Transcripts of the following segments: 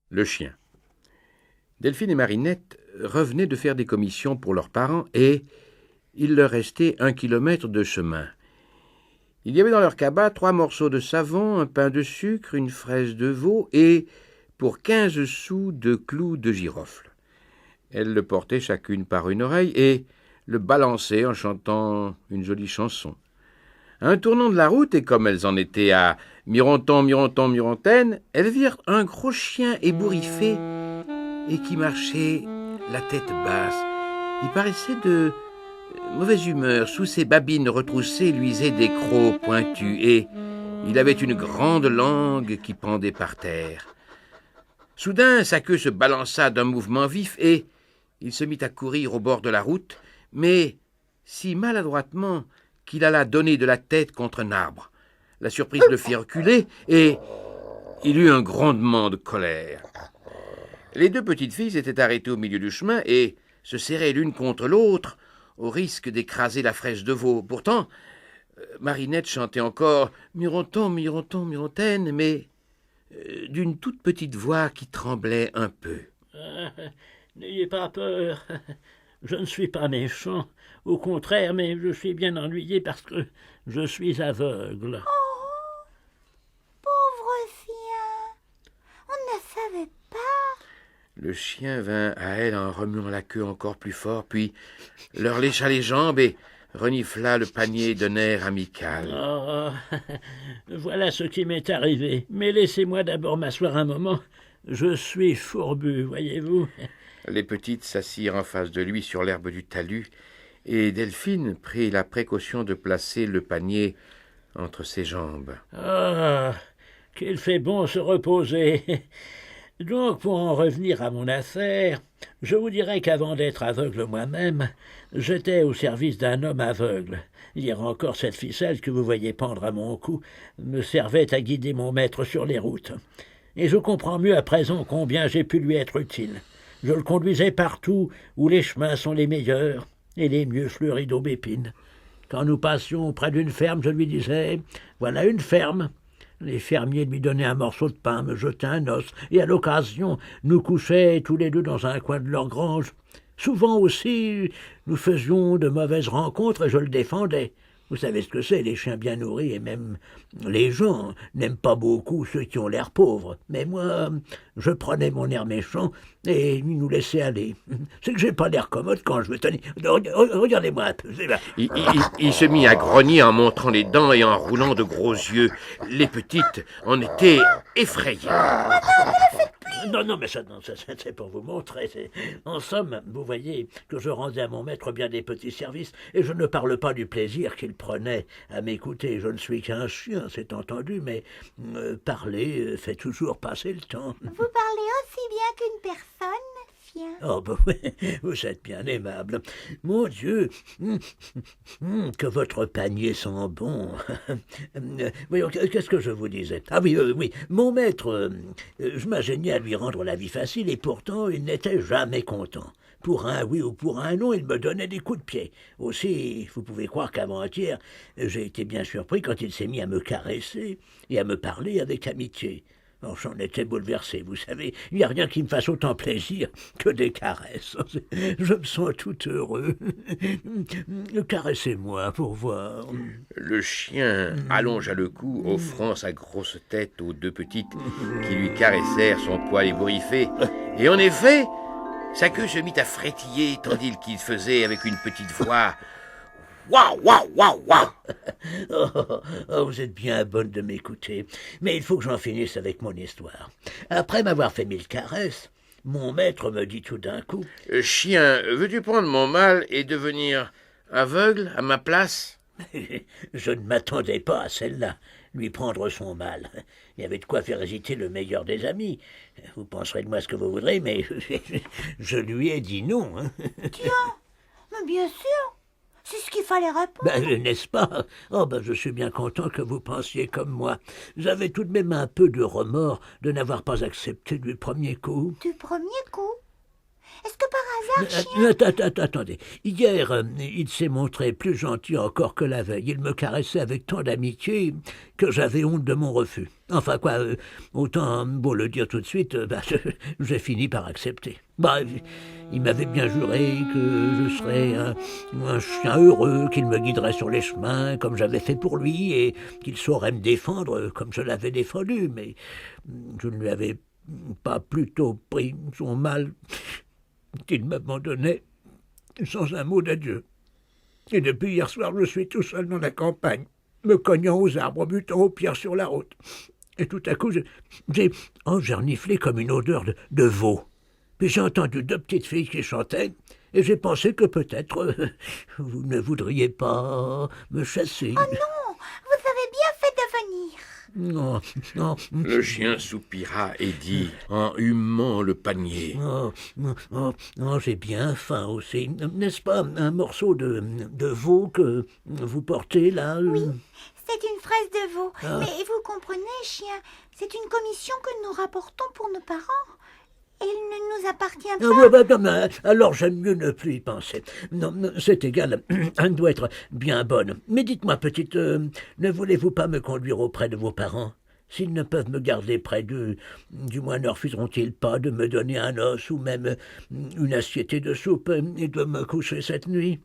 Le chien. Delphine et Marinette revenaient de faire des commissions pour leurs parents et il leur restait 1 kilomètre de chemin. Il y avait dans leur cabas 3 morceaux de savon, un pain de sucre, une fraise de veau et, pour 15 sous, 2 clous de girofle. Elles le portaient chacune par une oreille et le balançaient en chantant une jolie chanson. À un tournant de la route, et comme elles en étaient à mironton, mironton, mirontaine, elles virent un gros chien ébouriffé et qui marchait la tête basse. Il paraissait de mauvaise humeur. Sous ses babines retroussées luisaient des crocs pointus et il avait une grande langue qui pendait par terre. Soudain, sa queue se balança d'un mouvement vif et il se mit à courir au bord de la route, mais si maladroitement qu'il alla donner de la tête contre un arbre. La surprise le fit reculer et il eut un grondement de colère. Les 2 petites filles étaient arrêtées au milieu du chemin et se serraient l'une contre l'autre au risque d'écraser la fraise de veau. Pourtant, Marinette chantait encore « Mironton, mironton, mirontaine », mais d'une toute petite voix qui tremblait un peu. N'ayez pas peur, je ne suis pas méchant. Au contraire, mais je suis bien ennuyé parce que je suis aveugle. Oh, pauvre chien, on ne savait pas. Le chien vint à elle en remuant la queue encore plus fort, puis leur lécha les jambes et renifla le panier d'un air amical. Oh, voilà ce qui m'est arrivé. Mais laissez-moi d'abord m'asseoir un moment. Je suis fourbu, voyez-vous. Les petites s'assirent en face de lui sur l'herbe du talus, et Delphine prit la précaution de placer le panier entre ses jambes. Ah, qu'il fait bon se reposer. Donc, pour en revenir à mon affaire, je vous dirais qu'avant d'être aveugle moi-même, j'étais au service d'un homme aveugle. Hier encore, cette ficelle que vous voyez pendre à mon cou me servait à guider mon maître sur les routes. Et je comprends mieux à présent combien j'ai pu lui être utile. Je le conduisais partout où les chemins sont les meilleurs et les mieux fleuris d'aubépines. Quand nous passions près d'une ferme, je lui disais « Voilà une ferme ». Les fermiers lui donnaient un morceau de pain, me jetaient un os, et à l'occasion, nous couchaient tous les 2 dans un coin de leur grange. Souvent aussi, nous faisions de mauvaises rencontres et je le défendais. Vous savez ce que c'est, les chiens bien nourris, et même les gens n'aiment pas beaucoup ceux qui ont l'air pauvres. Mais moi, je prenais mon air méchant et il nous laissait aller. C'est que j'ai pas l'air commode quand je veux tenir. Regardez-moi un peu. Il se mit à grogner en montrant les dents et en roulant de gros yeux. Les petites en étaient effrayées. Non, mais ça, c'est pour vous montrer. En somme, vous voyez que je rendais à mon maître bien des petits services, et je ne parle pas du plaisir qu'il prenait à m'écouter. Je ne suis qu'un chien, c'est entendu, mais parler fait toujours passer le temps. Vous parlez aussi bien qu'une personne, chien. Oh, oui, vous êtes bien aimable. Mon Dieu, que votre panier sent bon. Voyons, qu'est-ce que je vous disais? Ah oui, mon maître, je m'ingéniais à lui rendre la vie facile, et pourtant il n'était jamais content. Pour un oui ou pour un non, il me donnait des coups de pied. Aussi, vous pouvez croire qu'avant-hier, j'ai été bien surpris quand il s'est mis à me caresser et à me parler avec amitié. Oh, j'en étais bouleversé, vous savez. Il n'y a rien qui me fasse autant plaisir que des caresses. Je me sens tout heureux. Caressez-moi pour voir. Le chien allongea le cou, offrant sa grosse tête aux 2 petites qui lui caressèrent son poil ébouriffé. Et en effet, sa queue se mit à frétiller tandis qu'il faisait avec une petite voix « Waouh, waouh, waouh, waouh !» Vous êtes bien bonne de m'écouter, mais il faut que j'en finisse avec mon histoire. Après m'avoir fait 1000 caresses, mon maître me dit tout d'un coup « Chien, veux-tu prendre mon mal et devenir aveugle à ma place ?» Je ne m'attendais pas à celle-là, lui prendre son mal. Il y avait de quoi faire hésiter le meilleur des amis. Vous penserez de moi ce que vous voudrez, mais je lui ai dit non. Tiens, mais bien sûr. C'est ce qu'il fallait répondre. N'est-ce pas? Je suis bien content que vous pensiez comme moi. J'avais tout de même un peu de remords de n'avoir pas accepté du premier coup. Du premier coup? Est-ce que par hasard, chien... Attendez. Hier, il s'est montré plus gentil encore que la veille. Il me caressait avec tant d'amitié que j'avais honte de mon refus. Enfin quoi, autant beau le dire tout de suite, j'ai fini par accepter. Il m'avait bien juré que je serais un chien heureux, qu'il me guiderait sur les chemins comme j'avais fait pour lui et qu'il saurait me défendre comme je l'avais défendu, mais je ne lui avais pas plutôt pris son mal qu'il m'abandonnait sans un mot d'adieu. Et depuis hier soir, je suis tout seul dans la campagne, me cognant aux arbres, butant aux pierres sur la route. Et tout à coup, j'ai reniflé comme une odeur de veau. Puis j'ai entendu 2 petites filles qui chantaient, et j'ai pensé que peut-être vous ne voudriez pas me chasser. Oh non, vous avez bien fait de venir. Non. Le chien soupira et dit, en humant le panier. J'ai bien faim aussi. N'est-ce pas un morceau de veau que vous portez là? Oui, c'est une fraise de veau. Mais vous comprenez, chien, c'est une commission que nous rapportons pour nos parents. Elle ne nous appartient pas. Alors j'aime mieux ne plus y penser. Non, c'est égal, elle doit être bien bonne. Mais dites-moi, petite, ne voulez-vous pas me conduire auprès de vos parents? S'ils ne peuvent me garder près d'eux, du moins ne refuseront-ils pas de me donner un os ou même une assiette de soupe et de me coucher cette nuit?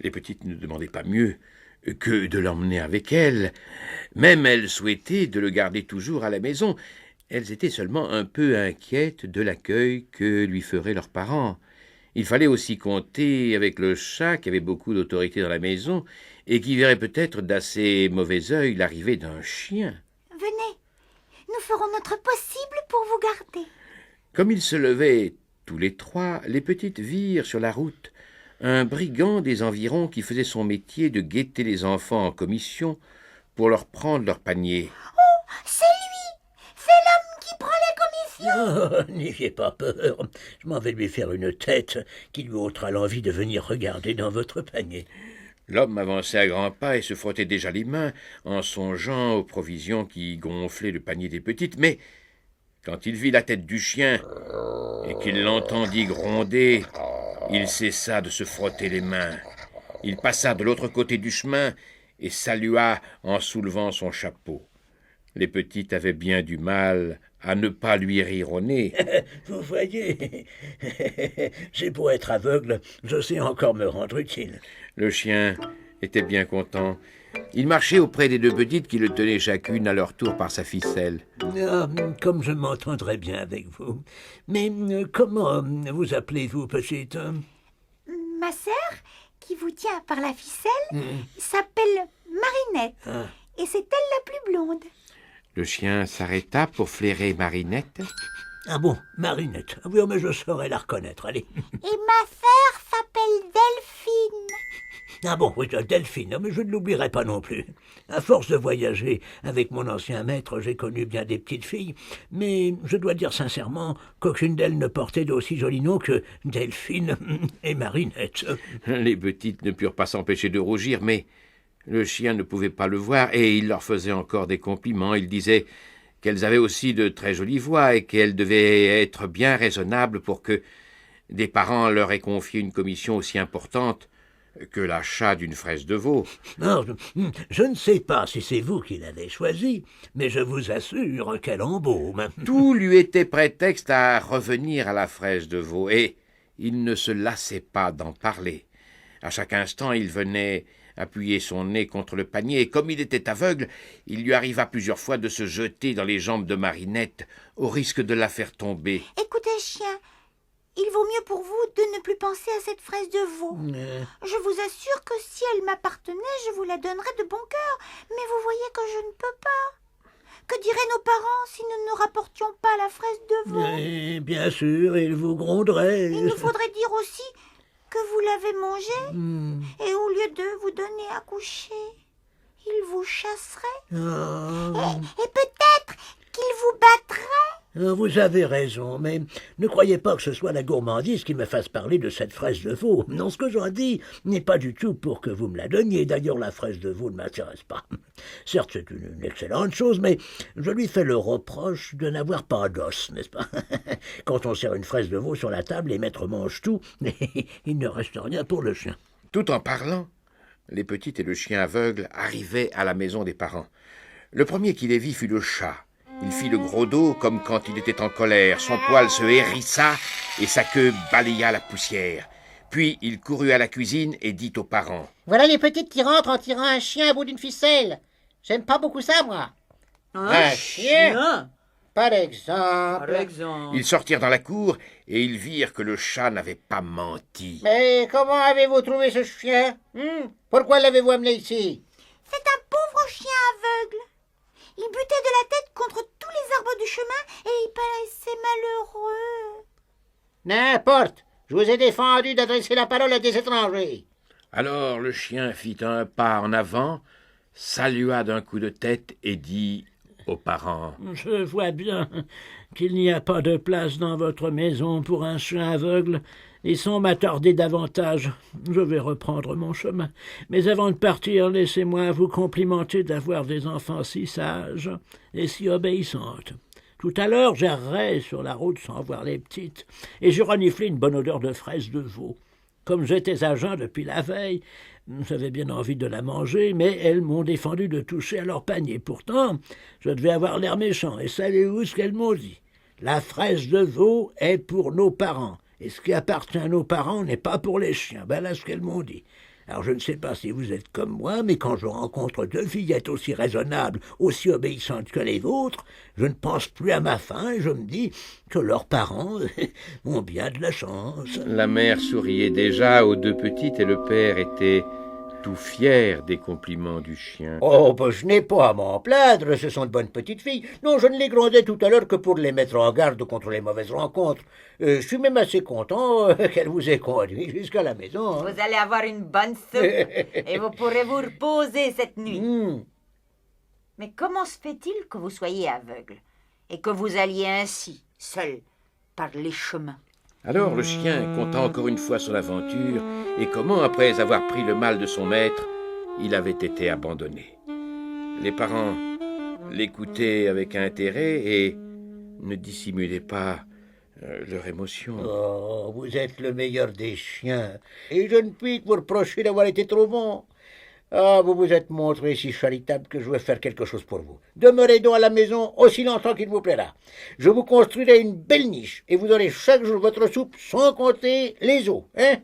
Les petites ne demandaient pas mieux que de l'emmener avec elles. Même elles souhaitaient de le garder toujours à la maison. Elles étaient seulement un peu inquiètes de l'accueil que lui feraient leurs parents. Il fallait aussi compter avec le chat qui avait beaucoup d'autorité dans la maison et qui verrait peut-être d'assez mauvais œil l'arrivée d'un chien. Venez, nous ferons notre possible pour vous garder. Comme ils se levaient tous les 3, les petites virent sur la route un brigand des environs qui faisait son métier de guetter les enfants en commission pour leur prendre leur panier. Oh, c'est lui! C'est l'homme qui prend les commissions! N'ayez pas peur, je m'en vais lui faire une tête qui lui ôtera l'envie de venir regarder dans votre panier. L'homme avançait à grands pas et se frottait déjà les mains en songeant aux provisions qui gonflaient le panier des petites, mais quand il vit la tête du chien et qu'il l'entendit gronder, il cessa de se frotter les mains. Il passa de l'autre côté du chemin et salua en soulevant son chapeau. Les petites avaient bien du mal à ne pas lui rire au nez. Vous voyez, j'ai beau être aveugle, je sais encore me rendre utile. Le chien était bien content. Il marchait auprès des 2 petites qui le tenaient chacune à leur tour par sa ficelle. Comme je m'entendrai bien avec vous. Mais comment vous appelez-vous, petite? Ma sœur, qui vous tient par la ficelle, s'appelle Marinette. Et c'est elle la plus blonde. Le chien s'arrêta pour flairer Marinette. Ah bon, Marinette. Oui, mais je saurais la reconnaître, allez. Et ma sœur s'appelle Delphine. Ah bon, oui, Delphine, mais je ne l'oublierai pas non plus. À force de voyager avec mon ancien maître, j'ai connu bien des petites filles, mais je dois dire sincèrement qu'aucune d'elles ne portait d'aussi joli nom que Delphine et Marinette. Les petites ne purent pas s'empêcher de rougir, mais le chien ne pouvait pas le voir et il leur faisait encore des compliments. Il disait qu'elles avaient aussi de très jolies voix et qu'elles devaient être bien raisonnables pour que des parents leur aient confié une commission aussi importante que l'achat d'une fraise de veau. Non, je ne sais pas si c'est vous qui l'avez choisie, mais je vous assure qu'elle embaume. Tout lui était prétexte à revenir à la fraise de veau, et il ne se lassait pas d'en parler. À chaque instant, il venait appuyer son nez contre le panier, et comme il était aveugle, il lui arriva plusieurs fois de se jeter dans les jambes de Marinette, au risque de la faire tomber. Écoutez, chien, il vaut mieux pour vous de ne plus penser à cette fraise de veau. Je vous assure que si elle m'appartenait, je vous la donnerais de bon cœur. Mais vous voyez que je ne peux pas. Que diraient nos parents si nous ne rapportions pas la fraise de veau? Bien sûr, ils vous gronderaient. Il nous faudrait dire aussi que vous l'avez mangée, et au lieu de vous donner à coucher, il vous chasserait. Et peut-être qu'il vous battrait. Vous avez raison, mais ne croyez pas que ce soit la gourmandise qui me fasse parler de cette fraise de veau. Non, ce que j'en dis n'est pas du tout pour que vous me la donniez. D'ailleurs, la fraise de veau ne m'intéresse pas. Certes, c'est une excellente chose, mais je lui fais le reproche de n'avoir pas d'os, n'est-ce pas? Quand on sert une fraise de veau sur la table, les maîtres mangent tout, et il ne reste rien pour le chien. Tout en parlant, les petites et le chien aveugle arrivaient à la maison des parents. Le premier qui les vit fut le chat. Il fit le gros dos comme quand il était en colère. Son poil se hérissa et sa queue balaya la poussière. Puis il courut à la cuisine et dit aux parents. « Voilà les petites qui rentrent en tirant un chien à bout d'une ficelle. J'aime pas beaucoup ça, moi. »« Un chien? Par exemple. » Ils sortirent dans la cour et ils virent que le chat n'avait pas menti. « Mais comment avez-vous trouvé ce chien? Pourquoi l'avez-vous amené ici? » C'est un pauvre chien aveugle. Il butait de la tête contre tous les arbres du chemin et il paraissait malheureux. N'importe. Je vous ai défendu d'adresser la parole à des étrangers. Alors le chien fit un pas en avant, salua d'un coup de tête et dit aux parents. « Je vois bien qu'il n'y a pas de place dans votre maison pour un chien aveugle, et sans m'attarder davantage, je vais reprendre mon chemin. Mais avant de partir, laissez-moi vous complimenter d'avoir des enfants si sages et si obéissantes. Tout à l'heure, j'errais sur la route sans voir les petites, et je reniflais une bonne odeur de fraise de veau. Comme j'étais à jeun depuis la veille, j'avais bien envie de la manger, mais elles m'ont défendu de toucher à leur panier. Pourtant, je devais avoir l'air méchant, et savez-vous ce qu'elles m'ont dit? La fraise de veau est pour nos parents. Et ce qui appartient à nos parents n'est pas pour les chiens. Ben là, ce qu'elles m'ont dit. Alors, je ne sais pas si vous êtes comme moi, mais quand je rencontre deux fillettes aussi raisonnables, aussi obéissantes que les vôtres, je ne pense plus à ma faim et je me dis que leurs parents ont bien de la chance. La mère souriait déjà aux deux petites et le père était tout fier des compliments du chien. Oh, ben je n'ai pas à m'en plaindre, ce sont de bonnes petites filles. Non, je ne les grondais tout à l'heure que pour les mettre en garde contre les mauvaises rencontres. Je suis même assez content qu'elle vous ait conduit jusqu'à la maison. Vous allez avoir une bonne soupe et vous pourrez vous reposer cette nuit. Mais comment se fait-il que vous soyez aveugle et que vous alliez ainsi, seul, par les chemins? Alors le chien conta encore une fois son aventure et comment, après avoir pris le mal de son maître, il avait été abandonné. Les parents l'écoutaient avec intérêt et ne dissimulaient pas leur émotion. Oh, vous êtes le meilleur des chiens, et je ne puis que vous reprocher d'avoir été trop bon. Ah, vous vous êtes montré si charitable que je veux faire quelque chose pour vous. Demeurez donc à la maison aussi longtemps qu'il vous plaira. Je vous construirai une belle niche, et vous aurez chaque jour votre soupe, sans compter les os, hein?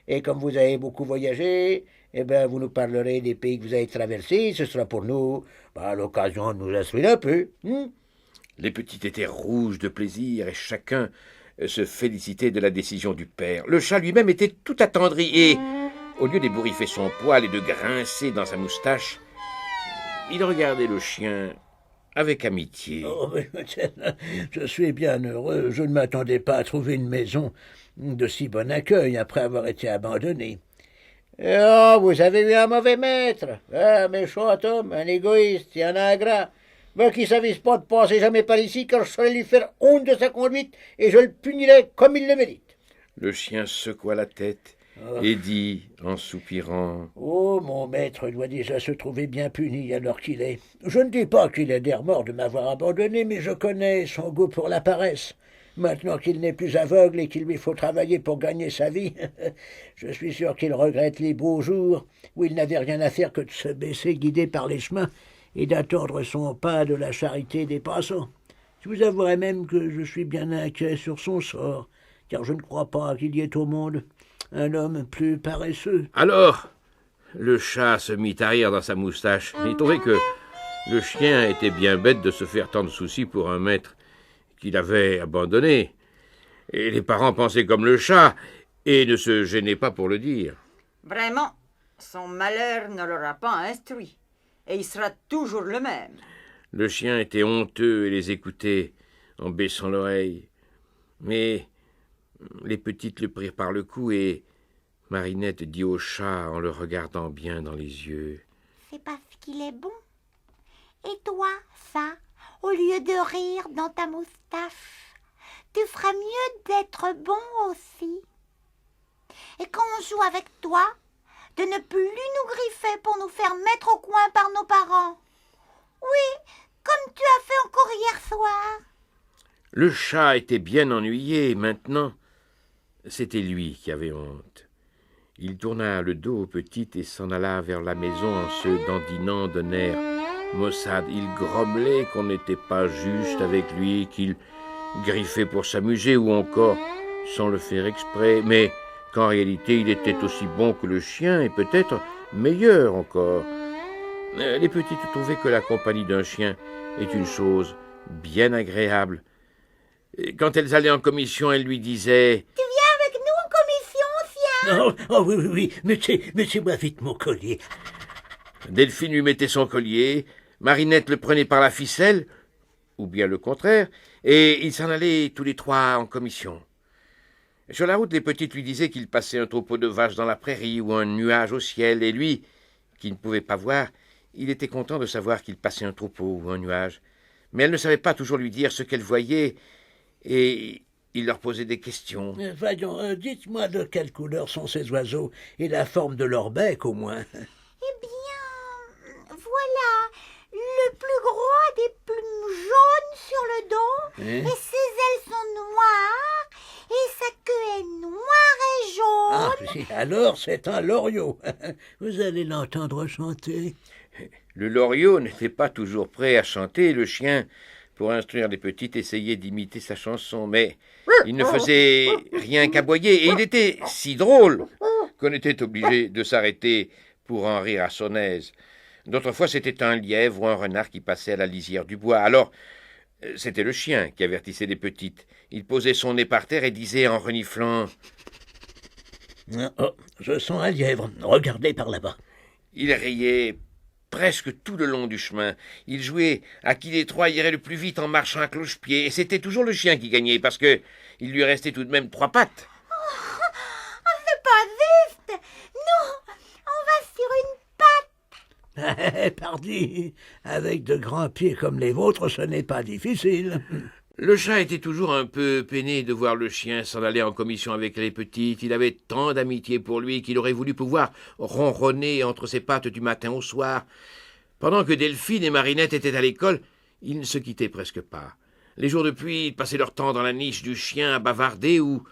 Et comme vous avez beaucoup voyagé, eh ben, vous nous parlerez des pays que vous avez traversés, ce sera pour nous l'occasion de nous instruire un peu. Les petites étaient rouges de plaisir, et chacun se félicitait de la décision du père. Le chat lui-même était tout attendri, et au lieu d'ébouriffer son poil et de grincer dans sa moustache, il regardait le chien avec amitié. Oh, mais je suis bien heureux. Je ne m'attendais pas à trouver une maison de si bon accueil après avoir été abandonné. Oh, vous avez eu un mauvais maître, un méchant homme, un égoïste et un ingrat, mais qui ne s'avise pas de passer jamais par ici, car je saurais lui faire honte de sa conduite et je le punirai comme il le mérite. Le chien secoua la tête et dit, en soupirant, « Oh, mon maître doit déjà se trouver bien puni alors qu'il est. Je ne dis pas qu'il est des remords de m'avoir abandonné, mais je connais son goût pour la paresse. Maintenant qu'il n'est plus aveugle et qu'il lui faut travailler pour gagner sa vie, je suis sûr qu'il regrette les beaux jours où il n'avait rien à faire que de se baisser guidé par les chemins et d'attendre son pas de la charité des passants. Je vous avouerai même que je suis bien inquiet sur son sort, car je ne crois pas qu'il y ait au monde un homme plus paresseux. » Alors, le chat se mit à rire dans sa moustache. Il trouvait que le chien était bien bête de se faire tant de soucis pour un maître qu'il avait abandonné. Et les parents pensaient comme le chat et ne se gênaient pas pour le dire. Vraiment, son malheur ne l'aura pas instruit, et il sera toujours le même. Le chien était honteux et les écoutait en baissant l'oreille. Mais les petites le prirent par le cou et Marinette dit au chat en le regardant bien dans les yeux. C'est parce qu'il est bon. Et toi, ça, au lieu de rire dans ta moustache. Tu feras mieux d'être bon aussi. Et quand on joue avec toi, de ne plus nous griffer pour nous faire mettre au coin par nos parents. Oui, comme tu as fait encore hier soir. Le chat était bien ennuyé maintenant. C'était lui qui avait honte. Il tourna le dos aux petites et s'en alla vers la maison en se dandinant d'un air maussade. Il grommelait qu'on n'était pas juste avec lui, qu'il griffait pour s'amuser ou encore sans le faire exprès, mais qu'en réalité il était aussi bon que le chien et peut-être meilleur encore. Les petites trouvaient que la compagnie d'un chien est une chose bien agréable. Quand elles allaient en commission, elles lui disaient Tu viens avec nous en commission, chien? Oh oui, oui, oui, mettez-moi vite mon collier. Delphine lui mettait son collier, Marinette le prenait par la ficelle, ou bien le contraire, et ils s'en allaient tous les trois en commission. Sur la route, les petites lui disaient qu'il passait un troupeau de vaches dans la prairie ou un nuage au ciel, et lui, qui ne pouvait pas voir, il était content de savoir qu'il passait un troupeau ou un nuage. Mais elles ne savaient pas toujours lui dire ce qu'elles voyaient, et il leur posait des questions. Voyons, dites-moi de quelle couleur sont ces oiseaux, et la forme de leur bec au moins. Eh bien, voilà, le plus gros a des plumes jaunes sur le dos, et ses ailes sont noires, et sa queue est noire et jaune. Ah, alors c'est un loriot. Vous allez l'entendre chanter. Le loriot n'était pas toujours prêt à chanter, le chien, pour instruire les petites, essayait d'imiter sa chanson, mais il ne faisait rien qu'aboyer, et il était si drôle qu'on était obligé de s'arrêter pour en rire à son aise. D'autres fois, c'était un lièvre ou un renard qui passait à la lisière du bois. Alors, c'était le chien qui avertissait les petites. Il posait son nez par terre et disait en reniflant « Oh, je sens un lièvre. Regardez par là-bas. » Il riait presque tout le long du chemin. Il jouait à qui des trois irait le plus vite en marchant à cloche-pied, et c'était toujours le chien qui gagnait, parce que il lui restait tout de même 3 pattes. C'est pas juste. Nous, on va sur une patte. Pardi, avec de grands pieds comme les vôtres, ce n'est pas difficile. Le chat était toujours un peu peiné de voir le chien s'en aller en commission avec les petites. Il avait tant d'amitié pour lui qu'il aurait voulu pouvoir ronronner entre ses pattes du matin au soir. Pendant que Delphine et Marinette étaient à l'école, ils ne se quittaient presque pas. Les jours de pluie, ils passaient leur temps dans la niche du chien à bavarder ou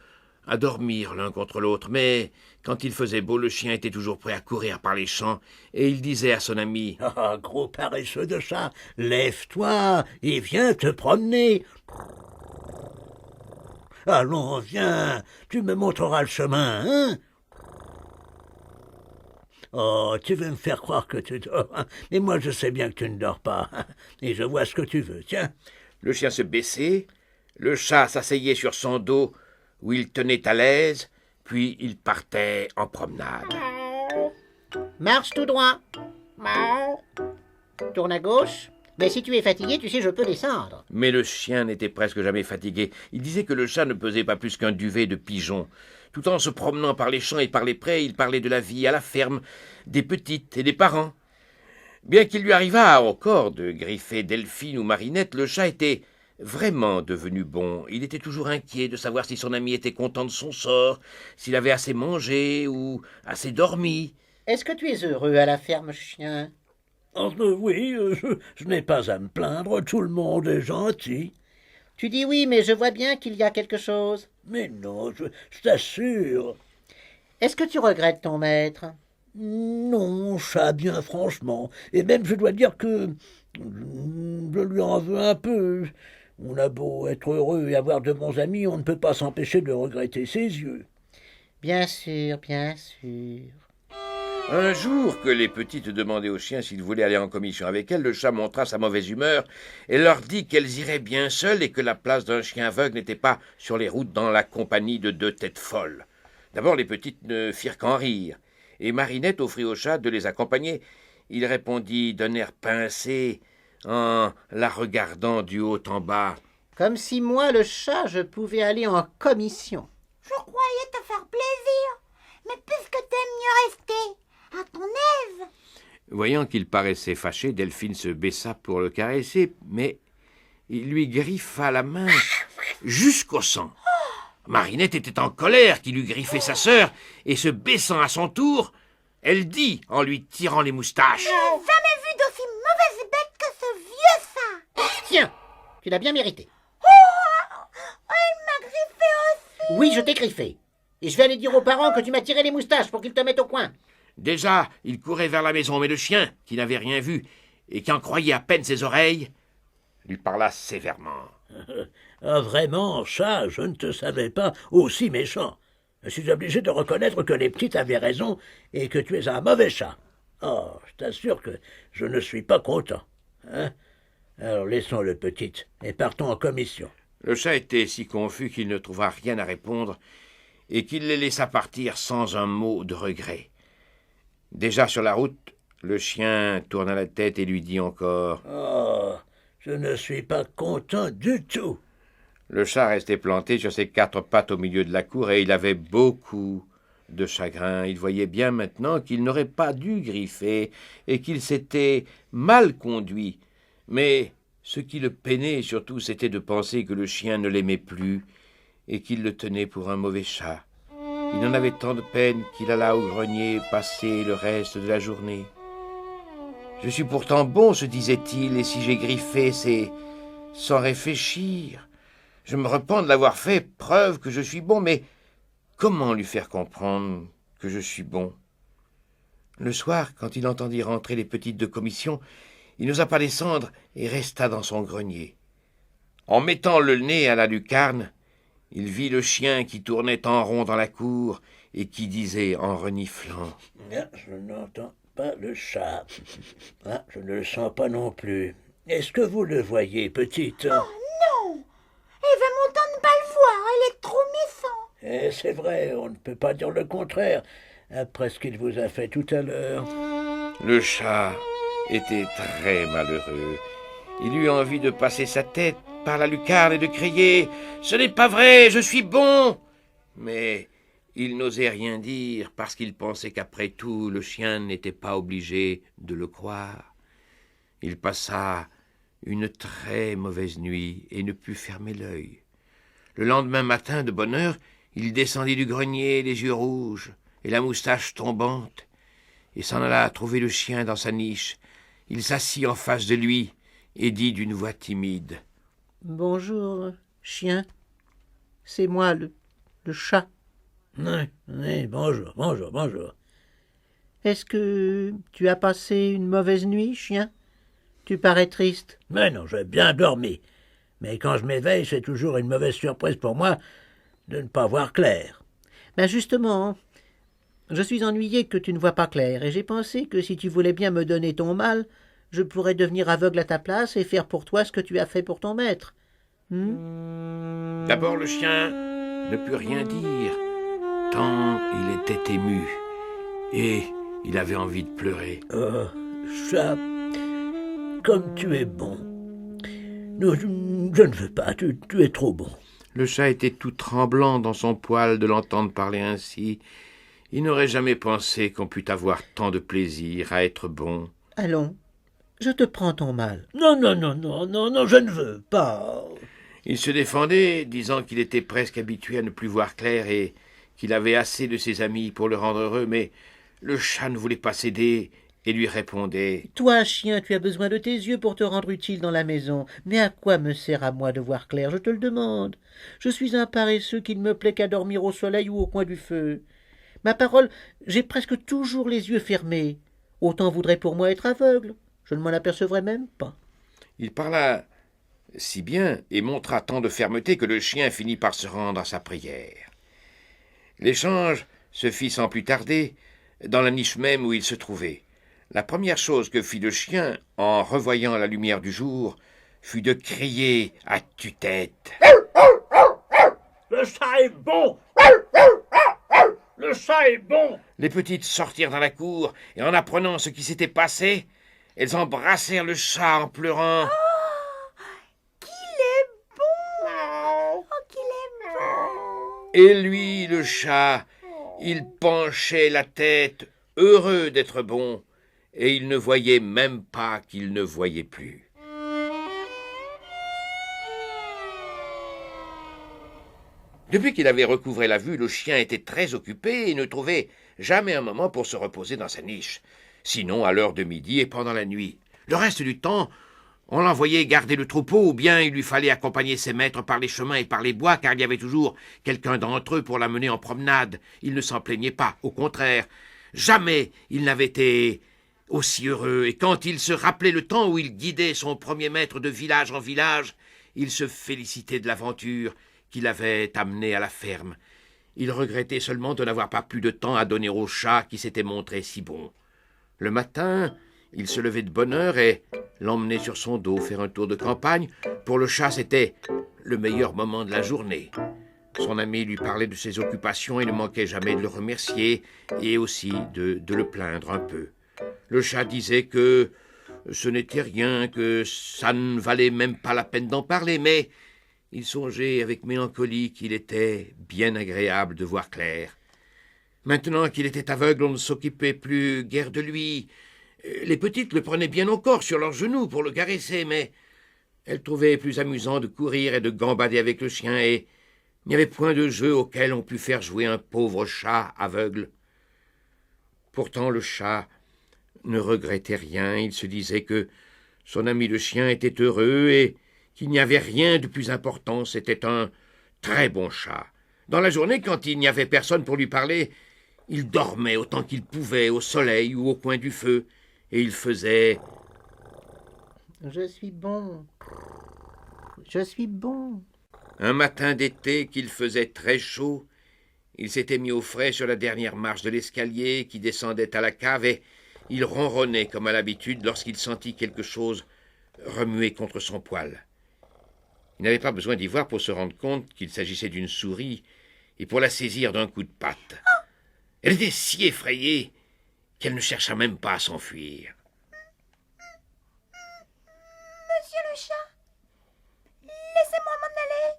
à dormir l'un contre l'autre. Mais quand il faisait beau, le chien était toujours prêt à courir par les champs, et il disait à son ami « Ah, gros paresseux de chat, lève-toi et viens te promener. Allons, viens, tu me montreras le chemin, hein? Oh, tu veux me faire croire que tu dors, hein? Mais moi je sais bien que tu ne dors pas, hein? Et je vois ce que tu veux, tiens. » Le chien se baissait, le chat s'asseyait sur son dos, où il tenait à l'aise, puis il partait en promenade. Marche tout droit. Tourne à gauche. Mais si tu es fatigué, tu sais, je peux descendre. Mais le chien n'était presque jamais fatigué. Il disait que le chat ne pesait pas plus qu'un duvet de pigeon. Tout en se promenant par les champs et par les prés, il parlait de la vie à la ferme, des petites et des parents. Bien qu'il lui arrivât encore de griffer Delphine ou Marinette, le chat était vraiment devenu bon. Il était toujours inquiet de savoir si son ami était content de son sort, s'il avait assez mangé ou assez dormi. Est-ce que tu es heureux à la ferme, chien? Oh, oui, je n'ai pas à me plaindre, tout le monde est gentil. Tu dis oui, mais je vois bien qu'il y a quelque chose. Mais non, je t'assure. Est-ce que tu regrettes ton maître? Non, chat, bien franchement. Et même je dois dire que je lui en veux un peu. On a beau être heureux et avoir de bons amis, on ne peut pas s'empêcher de regretter ses yeux. Bien sûr, bien sûr. Un jour que les petites demandaient au chien s'il voulait aller en commission avec elles, le chat montra sa mauvaise humeur et leur dit qu'elles iraient bien seules et que la place d'un chien aveugle n'était pas sur les routes dans la compagnie de 2 têtes folles. D'abord les petites ne firent qu'en rire, et Marinette offrit au chat de les accompagner. Il répondit d'un air pincé, en la regardant du haut en bas. Comme si moi, le chat, je pouvais aller en commission. Je croyais te faire plaisir, mais puisque t'aimes mieux rester à ton aise. Voyant qu'il paraissait fâché, Delphine se baissa pour le caresser, mais il lui griffa la main jusqu'au sang. Marinette était en colère qu'il eût griffé sa sœur, et se baissant à son tour, elle dit en lui tirant les moustaches. J'ai jamais vu d'aussi mauvaise bête que ce vieux ça. Tiens, tu l'as bien mérité. Elle m'a griffé aussi. Oui, je t'ai griffé. Et je vais aller dire aux parents que tu m'as tiré les moustaches pour qu'ils te mettent au coin. Déjà, il courait vers la maison, mais le chien, qui n'avait rien vu, et qui en croyait à peine ses oreilles, lui parla sévèrement. Ah, vraiment, chat, je ne te savais pas aussi méchant. Je suis obligé de reconnaître que les petites avaient raison et que tu es un mauvais chat. Oh, je t'assure que je ne suis pas content. Hein? Alors laissons-le, petite, et partons en commission. Le chat était si confus qu'il ne trouva rien à répondre, et qu'il les laissa partir sans un mot de regret. Déjà sur la route, le chien tourna la tête et lui dit encore. Oh, je ne suis pas content du tout. Le chat restait planté sur ses quatre pattes au milieu de la cour, et il avait beaucoup de chagrin. Il voyait bien maintenant qu'il n'aurait pas dû griffer, et qu'il s'était mal conduit. Mais ce qui le peinait surtout, c'était de penser que le chien ne l'aimait plus, et qu'il le tenait pour un mauvais chat. Il en avait tant de peine qu'il alla au grenier passer le reste de la journée. « Je suis pourtant bon, se disait-il, et si j'ai griffé, c'est sans réfléchir. Je me repens de l'avoir fait, preuve que je suis bon, mais comment lui faire comprendre que je suis bon ?» Le soir, quand il entendit rentrer les petites de commission, il n'osa pas descendre et resta dans son grenier. En mettant le nez à la lucarne, il vit le chien qui tournait en rond dans la cour et qui disait en reniflant. Ah, je n'entends pas le chat. Ah, je ne le sens pas non plus. Est-ce que vous le voyez, petite? Oh non. Elle va m'entendre ne pas le voir. Elle est trop méchante. Eh, c'est vrai, on ne peut pas dire le contraire, après ce qu'il vous a fait tout à l'heure. Le chat était très malheureux. Il eut envie de passer sa tête par la lucarne et de crier « Ce n'est pas vrai, je suis bon !» Mais il n'osait rien dire parce qu'il pensait qu'après tout, le chien n'était pas obligé de le croire. Il passa une très mauvaise nuit et ne put fermer l'œil. Le lendemain matin, de bonne heure, il descendit du grenier, les yeux rouges et la moustache tombante, et s'en alla trouver le chien dans sa niche. Il s'assit en face de lui et dit d'une voix timide. « Bonjour, chien. C'est moi, le chat. »« Oui, bonjour. Est-ce que tu as passé une mauvaise nuit, chien? Tu parais triste. »« Mais non, j'ai bien dormi. Mais quand je m'éveille, c'est toujours une mauvaise surprise pour moi de ne pas voir clair. »« Ben justement, je suis ennuyé que tu ne vois pas clair, et j'ai pensé que si tu voulais bien me donner ton mal, je pourrais devenir aveugle à ta place et faire pour toi ce que tu as fait pour ton maître. » D'abord le chien ne put rien dire, tant il était ému, et il avait envie de pleurer. « Oh, chat, comme tu es bon. Non, je ne veux pas, tu es trop bon. » Le chat était tout tremblant dans son poil de l'entendre parler ainsi. Il n'aurait jamais pensé qu'on pût avoir tant de plaisir à être bon. « Allons, je te prends ton mal. »« Non, je ne veux pas. » Il se défendait, disant qu'il était presque habitué à ne plus voir clair et qu'il avait assez de ses amis pour le rendre heureux, mais le chat ne voulait pas céder et lui répondait. « Toi, chien, tu as besoin de tes yeux pour te rendre utile dans la maison. Mais à quoi me sert à moi de voir clair, je te le demande? Je suis un paresseux qui ne me plaît qu'à dormir au soleil ou au coin du feu. Ma parole, j'ai presque toujours les yeux fermés. Autant voudrait pour moi être aveugle. Je ne m'en apercevrais même pas. » Il parla si bien et montra tant de fermeté que le chien finit par se rendre à sa prière. L'échange se fit sans plus tarder dans la niche même où il se trouvait. La première chose que fit le chien, en revoyant la lumière du jour, fut de crier à tue-tête. « Le chat est bon! Le chat est bon !» Les petites sortirent dans la cour, et en apprenant ce qui s'était passé, elles embrassèrent le chat en pleurant. Et lui, le chat, il penchait la tête, heureux d'être bon, et il ne voyait même pas qu'il ne voyait plus. Depuis qu'il avait recouvré la vue, le chien était très occupé et ne trouvait jamais un moment pour se reposer dans sa niche, sinon à l'heure de midi et pendant la nuit. Le reste du temps, on l'envoyait garder le troupeau, ou bien il lui fallait accompagner ses maîtres par les chemins et par les bois, car il y avait toujours quelqu'un d'entre eux pour l'amener en promenade. Il ne s'en plaignait pas, au contraire. Jamais il n'avait été aussi heureux, et quand il se rappelait le temps où il guidait son premier maître de village en village, il se félicitait de l'aventure qu'il avait amené à la ferme. Il regrettait seulement de n'avoir pas plus de temps à donner au chat qui s'était montré si bon. Le matin, il se levait de bonne heure et l'emmenait sur son dos faire un tour de campagne. Pour le chat, c'était le meilleur moment de la journée. Son ami lui parlait de ses occupations et ne manquait jamais de le remercier et aussi de le plaindre un peu. Le chat disait que ce n'était rien, que ça ne valait même pas la peine d'en parler, mais il songeait avec mélancolie qu'il était bien agréable de voir Claire. Maintenant qu'il était aveugle, on ne s'occupait plus guère de lui. Les petites le prenaient bien encore sur leurs genoux pour le caresser, mais elles trouvaient plus amusant de courir et de gambader avec le chien, et il n'y avait point de jeu auquel on pût faire jouer un pauvre chat aveugle. Pourtant le chat ne regrettait rien, il se disait que son ami le chien était heureux et qu'il n'y avait rien de plus important, c'était un très bon chat. Dans la journée, quand il n'y avait personne pour lui parler, il dormait autant qu'il pouvait au soleil ou au coin du feu, et il faisait « Je suis bon, je suis bon. » Un matin d'été qu'il faisait très chaud, il s'était mis au frais sur la dernière marche de l'escalier qui descendait à la cave et il ronronnait comme à l'habitude lorsqu'il sentit quelque chose remuer contre son poil. Il n'avait pas besoin d'y voir pour se rendre compte qu'il s'agissait d'une souris et pour la saisir d'un coup de patte. Elle était si effrayée qu'elle ne chercha même pas à s'enfuir. Monsieur le chat, laissez-moi m'en aller.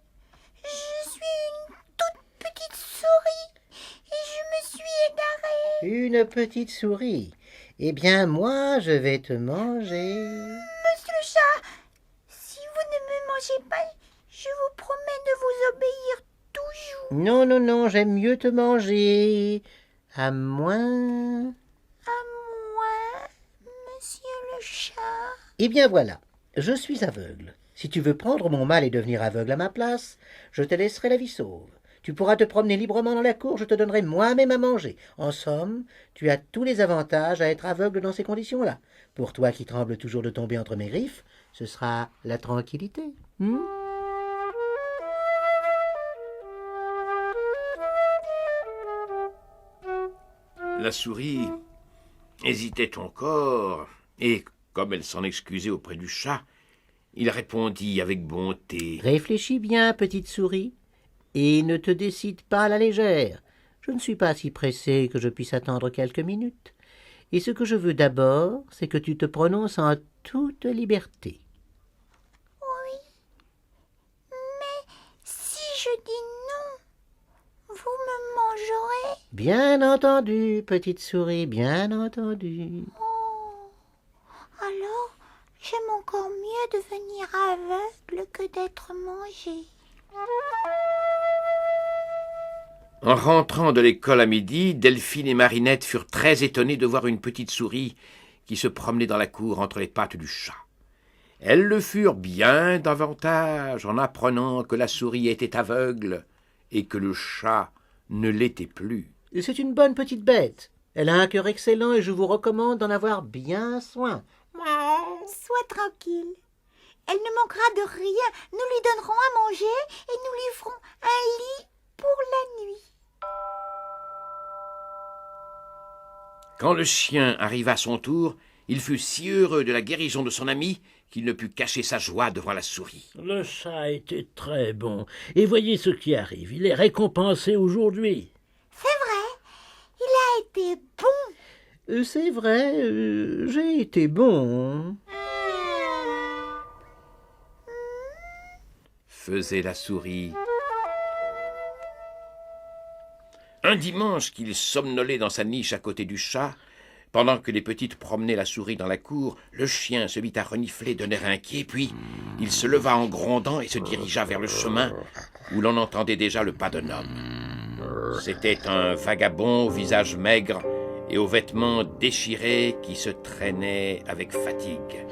Je suis une toute petite souris et je me suis égarée. Une petite souris. Eh bien, moi, je vais te manger. Monsieur le chat, si vous ne me mangez pas, je vous promets de vous obéir toujours. Non, non, non, j'aime mieux te manger. À moins... À moi, monsieur le chat. Eh bien voilà, je suis aveugle. Si tu veux prendre mon mal et devenir aveugle à ma place, je te laisserai la vie sauve. Tu pourras te promener librement dans la cour, je te donnerai moi-même à manger. En somme, tu as tous les avantages à être aveugle dans ces conditions-là. Pour toi qui trembles toujours de tomber entre mes griffes, ce sera la tranquillité. La souris hésitait encore, et, comme elle s'en excusait auprès du chat, il répondit avec bonté. « Réfléchis bien, petite souris, et ne te décide pas à la légère. Je ne suis pas si pressé que je puisse attendre quelques minutes. Et ce que je veux d'abord, c'est que tu te prononces en toute liberté. » Oui, mais si je dis non, vous me mangerez. Bien entendu, petite souris, bien entendu. Oh, alors j'aime encore mieux devenir aveugle que d'être mangé. En rentrant de l'école à midi, Delphine et Marinette furent très étonnées de voir une petite souris qui se promenait dans la cour entre les pattes du chat. Elles le furent bien davantage en apprenant que la souris était aveugle et que le chat ne l'était plus. C'est une bonne petite bête. Elle a un cœur excellent et je vous recommande d'en avoir bien soin. Sois tranquille. Elle ne manquera de rien. Nous lui donnerons à manger et nous lui ferons un lit pour la nuit. Quand le chien arriva à son tour, il fut si heureux de la guérison de son ami qu'il ne put cacher sa joie devant la souris. Le chat était très bon. Et voyez ce qui arrive. Il est récompensé aujourd'hui. C'est vrai, il a été bon. C'est vrai, j'ai été bon. Faisait la souris. Un dimanche qu'il somnolait dans sa niche à côté du chat, pendant que les petites promenaient la souris dans la cour, le chien se mit à renifler d'un air inquiet, puis il se leva en grondant et se dirigea vers le chemin, où l'on entendait déjà le pas d'un homme. C'était un vagabond au visage maigre et aux vêtements déchirés qui se traînait avec fatigue.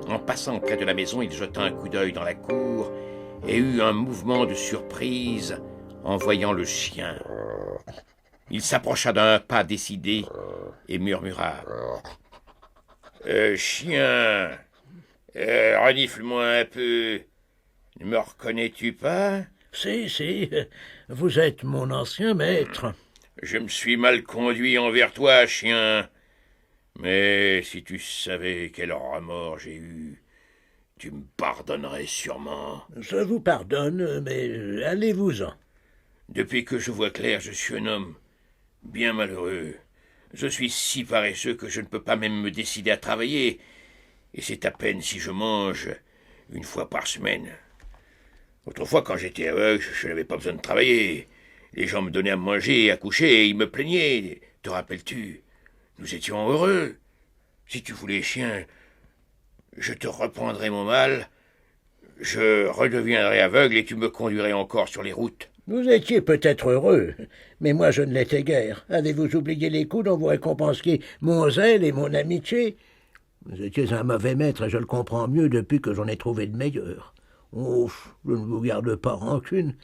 En passant près de la maison, il jeta un coup d'œil dans la cour et eut un mouvement de surprise en voyant le chien. Il s'approcha d'un pas décidé et murmura « Chien, renifle-moi un peu. Ne me reconnais-tu pas ?» « Si, vous êtes mon ancien maître. » « Je me suis mal conduit envers toi, chien. Mais si tu savais quel remords j'ai eu, tu me pardonnerais sûrement. » « Je vous pardonne, mais allez-vous-en. » « Depuis que je vois clair, je suis un homme bien malheureux. Je suis si paresseux que je ne peux pas même me décider à travailler, et c'est à peine si je mange 1 fois par semaine. Autrefois, quand j'étais aveugle, je n'avais pas besoin de travailler. Les gens me donnaient à manger et à coucher, et ils me plaignaient. Te rappelles-tu? Nous étions heureux. Si tu voulais, chien, je te reprendrais mon mal, je redeviendrais aveugle et tu me conduirais encore sur les routes. » Vous étiez peut-être heureux, mais moi je ne l'étais guère. Avez-vous oublié les coups dont vous récompensiez mon zèle et mon amitié? Vous étiez un mauvais maître et je le comprends mieux depuis que j'en ai trouvé de meilleurs. Ouf, je ne vous garde pas rancune,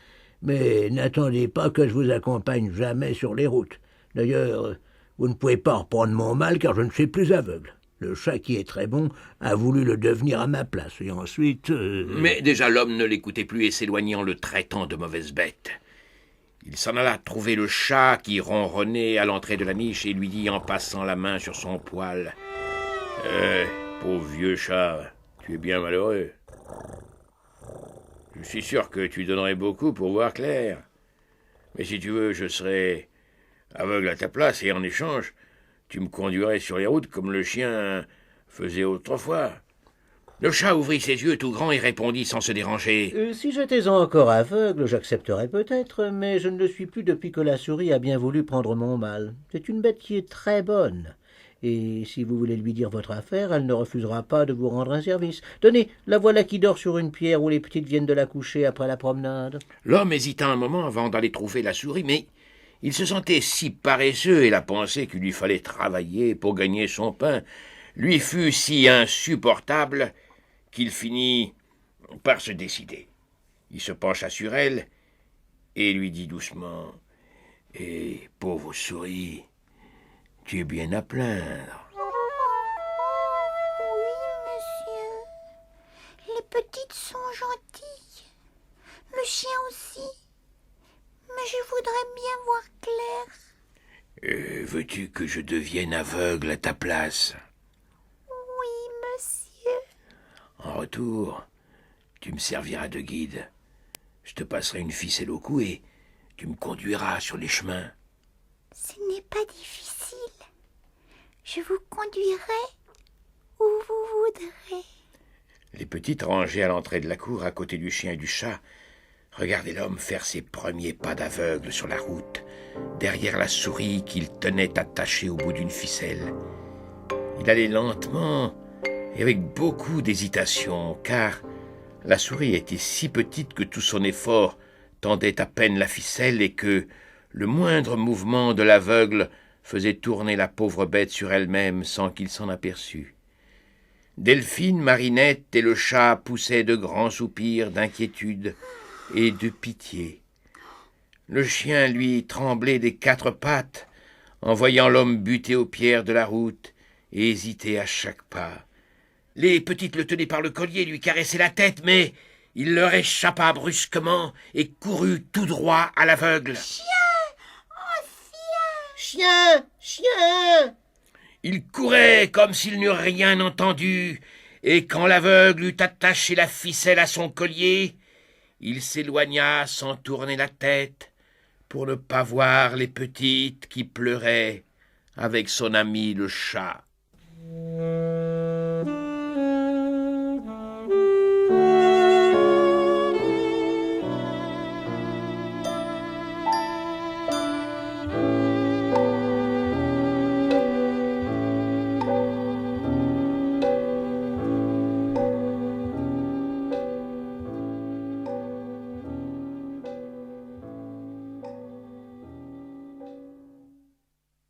mais n'attendez pas que je vous accompagne jamais sur les routes. D'ailleurs, vous ne pouvez pas reprendre mon mal car je ne suis plus aveugle. Le chat qui est très bon a voulu le devenir à ma place, et ensuite... Mais déjà l'homme ne l'écoutait plus et s'éloignait en le traitant de mauvaise bête. Il s'en alla trouver le chat qui ronronnait à l'entrée de la niche et lui dit en passant la main sur son poil « Pauvre vieux chat, tu es bien malheureux. Je suis sûr que tu donnerais beaucoup pour voir clair. Mais si tu veux, je serai aveugle à ta place et en échange, tu me conduirais sur les routes comme le chien faisait autrefois. » Le chat ouvrit ses yeux tout grands et répondit sans se déranger. Si j'étais encore aveugle, j'accepterais peut-être, mais je ne le suis plus depuis que la souris a bien voulu prendre mon mal. C'est une bête qui est très bonne. Et si vous voulez lui dire votre affaire, elle ne refusera pas de vous rendre un service. Tenez, la voilà qui dort sur une pierre où les petites viennent de la coucher après la promenade. L'homme hésita un moment avant d'aller trouver la souris, mais il se sentait si paresseux et la pensée qu'il lui fallait travailler pour gagner son pain lui fut si insupportable qu'il finit par se décider. Il se pencha sur elle et lui dit doucement « Eh, pauvre souris, tu es bien à plaindre. » Oui, monsieur. Les petites sont gentilles. Le chien aussi. Mais je voudrais bien voir clair. Veux-tu que je devienne aveugle à ta place? Oui, monsieur. En retour, tu me serviras de guide. Je te passerai une ficelle au cou et tu me conduiras sur les chemins. Ce n'est pas difficile. Je vous conduirai où vous voudrez. Les petites rangées à l'entrée de la cour, à côté du chien et du chat, regardaient l'homme faire ses premiers pas d'aveugle sur la route, derrière la souris qu'il tenait attachée au bout d'une ficelle. Il allait lentement et avec beaucoup d'hésitation, car la souris était si petite que tout son effort tendait à peine la ficelle et que le moindre mouvement de l'aveugle faisait tourner la pauvre bête sur elle-même sans qu'il s'en aperçût. Delphine, Marinette et le chat poussaient de grands soupirs d'inquiétude et de pitié. Le chien, lui, tremblait des 4 pattes en voyant l'homme buter aux pierres de la route et hésiter à chaque pas. Les petites le tenaient par le collier et lui caressaient la tête, mais il leur échappa brusquement et courut tout droit à l'aveugle. Chien! Oh, chien! Chien! Chien! Il courait comme s'il n'eût rien entendu, et quand l'aveugle eut attaché la ficelle à son collier, il s'éloigna sans tourner la tête pour ne pas voir les petites qui pleuraient avec son ami le chat.